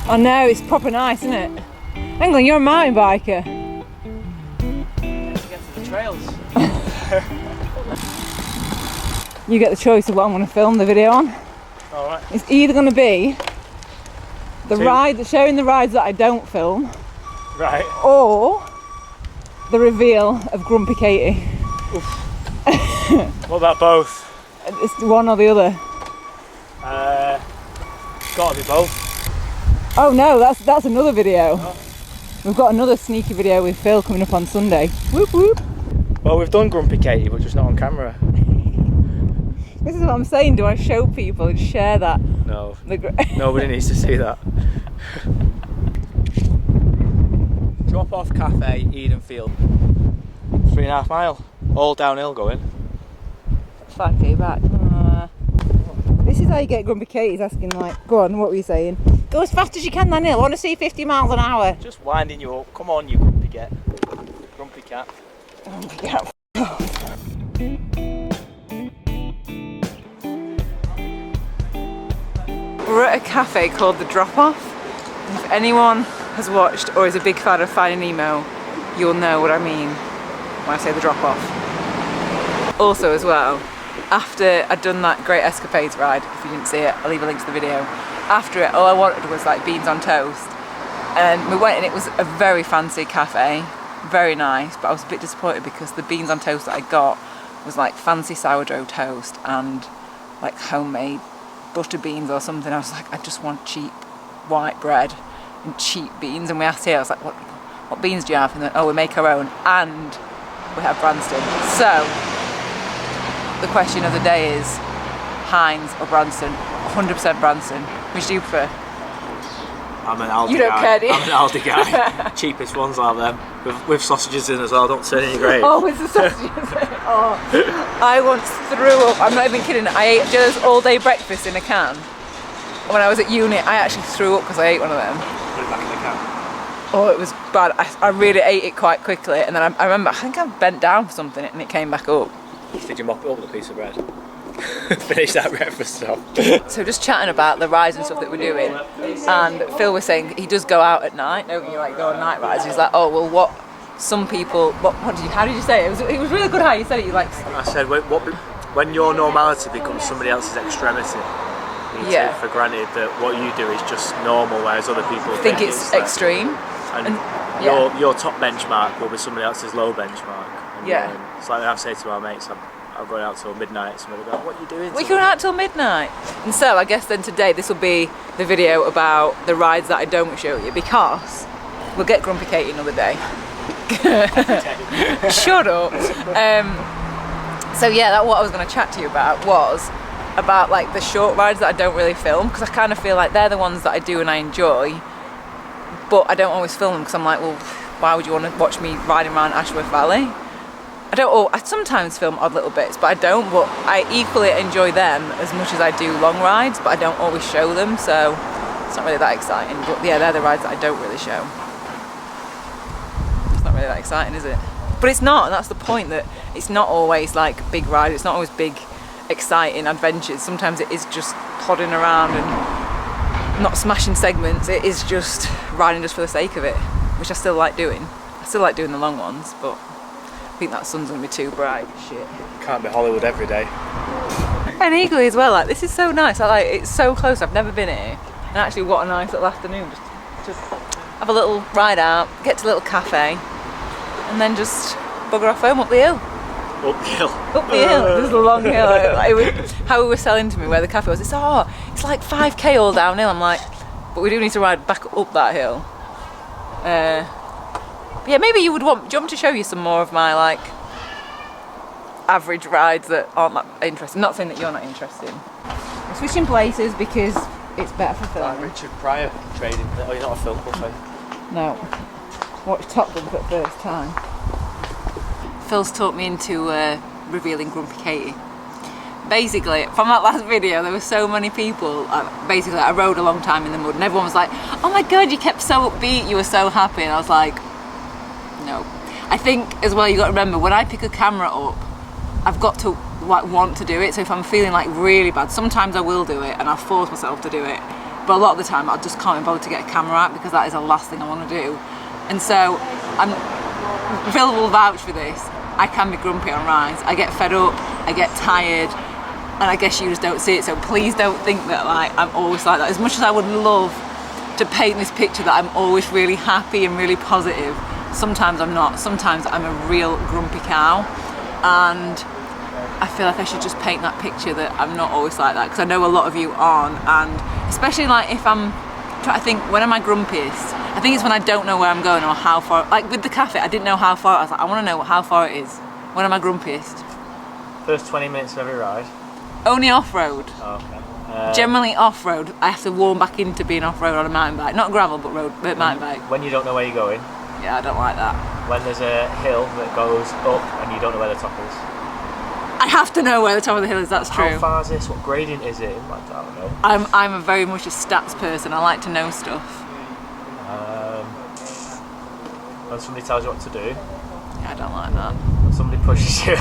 I know, it's proper nice, isn't it? Hang on, you're a mountain biker. Get to the trails. You get the choice of what I'm going to film the video on. Alright. It's either going to be showing the rides that I don't film, Right. or the reveal of Grumpy Katie. What about both? It's one or the other. Gotta be both. Oh no, that's another video. Oh. We've got another sneaky video with Phil coming up on Sunday. Whoop whoop. Well, we've done Grumpy Katie, but just not on camera. This is what I'm saying. Do I show people and share that? No. Nobody needs to see that. Drop off cafe, Edenfield. 3.5 mile. All downhill going. 5k back. This is how you get Grumpy Katie's asking, like, go on, what were you saying? Go as fast as you can, Daniel. I want to see 50 miles an hour. Just winding you up. Come on, you grumpy cat. Grumpy cat. Grumpy cat. We're at a cafe called The Drop Off. If anyone has watched or is a big fan of Finding Nemo, you'll know what I mean when I say The Drop Off. Also as well, after I'd done that Great Escapades ride, if you didn't see it, I'll leave a link to the video. After it, all I wanted was like beans on toast. And we went and it was a very fancy cafe, very nice, but I was a bit disappointed because the beans on toast that I got was like fancy sourdough toast and like homemade butter beans or something. I was like, I just want cheap white bread and cheap beans. And we asked here, I was like, what beans do you have? And then, oh, we make our own and we have Branston. So the question of the day is Heinz or Branston? 100% Branston. Which do you prefer? I'm an Aldi guy. You don't care, do you? I'm an Aldi guy. Cheapest ones are them. With sausages in as well, don't turn in your grave. Oh, with the sausages. Oh, I once threw up. I'm not even kidding. I ate just all day breakfast in a can. When I was at uni, I actually threw up because I ate one of them. Put it back in the can. Oh, it was bad. I really ate it quite quickly. And then I remember, I think I bent down for something and it came back up. Did you mop it up with a piece of bread? Finish that breakfast off. So just chatting about the rides and stuff that we're doing, and Phil was saying he does go out at night. No, you like go on night rides. He's like, oh well, how did you say it? It was really good how you said it. You like. I said when your normality becomes somebody else's extremity, you take for granted that what you do is just normal, whereas other people think it's extreme. And your top benchmark will be somebody else's low benchmark. And, it's like I say to my mates, I'm going out till midnight, somebody will go, what are you doing? We're going out till midnight. And so I guess then today this will be the video about the rides that I don't show you, because we'll get Grumpy Katie another day. Shut up. So yeah, that's what I was going to chat to you about, was about like the short rides that I don't really film, because I kind of feel like they're the ones that I do and I enjoy, but I don't always film them because I'm like, well, why would you want to watch me riding around Ashworth Valley? I sometimes film odd little bits, but I don't, but I equally enjoy them as much as I do long rides, but I don't always show them, so it's not really that exciting. But yeah, they're the rides that I don't really show. It's not really that exciting, is it? But it's not, and that's the point, that it's not always like big rides, it's not always big, exciting adventures. Sometimes it is just plodding around and not smashing segments, it is just riding just for the sake of it, which I still like doing. I still like doing the long ones, but I think that sun's gonna be too bright. Shit. Can't be Hollywood every day. And equally as well, like this is so nice. It's so close. I've never been here, and actually, what a nice little afternoon. Just have a little ride out, get to a little cafe, and then just bugger off home up the hill. Up the hill. Up the hill. This is a long hill. How we were selling to me where the cafe was. It's like 5k all downhill. I'm like, but we do need to ride back up that hill. Yeah, maybe you would want. Do you want me to show you some more of my like average rides that aren't that interesting? Not saying that you're not interested in. We're switching places because it's better for filming. Like Richard Pryor trading. Oh, you're not a film buffet. No. Watch Top Gun for the first time. Phil's talked me into revealing Grumpy Katie. Basically, from that last video, there were so many people. Basically, I rode a long time in the mud, and everyone was like, "Oh my god, you kept so upbeat. You were so happy." And I was like, no. I think as well, you got to remember, when I pick a camera up, I've got to like want to do it. So if I'm feeling like really bad, sometimes I will do it and I'll force myself to do it. but a lot of the time I just can't be bothered to get a camera out because that is the last thing I want to do. And so Phil will vouch for this. I can be grumpy on rides. I get fed up, I get tired, and I guess you just don't see it. So please don't think that like I'm always like that. As much as I would love to paint this picture that I'm always really happy and really positive, sometimes I'm not. Sometimes I'm a real grumpy cow, and I feel like I should just paint that picture that I'm not always like that, because I know a lot of you aren't. And especially like if I'm trying to think, when am I grumpiest? I think it's when I don't know where I'm going or how far. Like with the cafe, I didn't know how far. I was like, I want to know how far it is. When am I grumpiest? First 20 minutes of every ride. Only off-road. Oh, okay. Generally off-road, I have to warm back into being off-road on a mountain bike. Not gravel, but mountain bike. When you don't know where you're going. Yeah, I don't like that. When there's a hill that goes up and you don't know where the top is. I have to know where the top of the hill is, that's true. How far is this? What gradient is it? Like, I don't know. I'm a very much a stats person. I like to know stuff. When somebody tells you what to do. Yeah, I don't like that. When somebody pushes you.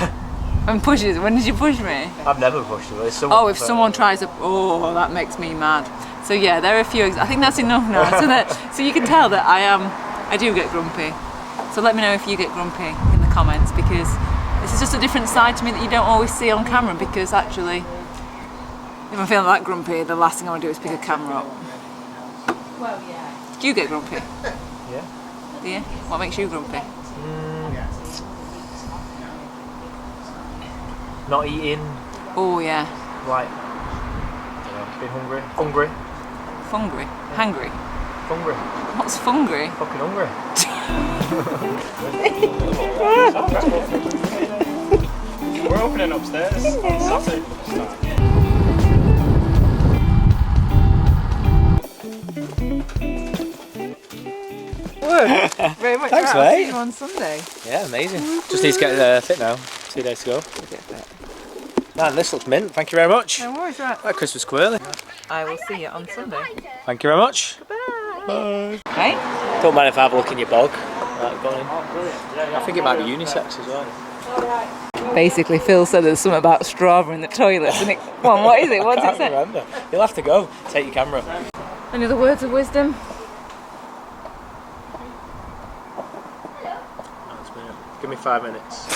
When did you push me? I've never pushed you. If someone tries to, that makes me mad. So yeah, there are a few, I think that's enough now. So you can tell that I do get grumpy. So let me know if you get grumpy in the comments, because this is just a different side to me that you don't always see on camera, because actually, if I'm feeling that grumpy, the last thing I want to do is pick a camera up. Well, yeah. Do you get grumpy? Yeah. Do you? What makes you grumpy? Not eating. Oh yeah. Like, I don't know, being hungry. Fungry? Hungry? Hungry. What's fungry? Fucking hungry. We're opening upstairs on Saturday for the start. Very much. Thanks, right, I'll see mate. you on Sunday. Yeah, amazing. Just need to get fit now. 2 days to go. Man, this looks mint. Thank you very much. No worries, right. That Christmas squirrely. I will see you on Sunday. Thank you very much. Bye. Hey? Don't mind if I have a look in your bog. I think it might be unisex as well. Basically, Phil said there's something about Strava in the toilets, and what is it? What's I it say? can't remember. You'll have to go. Take your camera. Any other words of wisdom? Give me 5 minutes.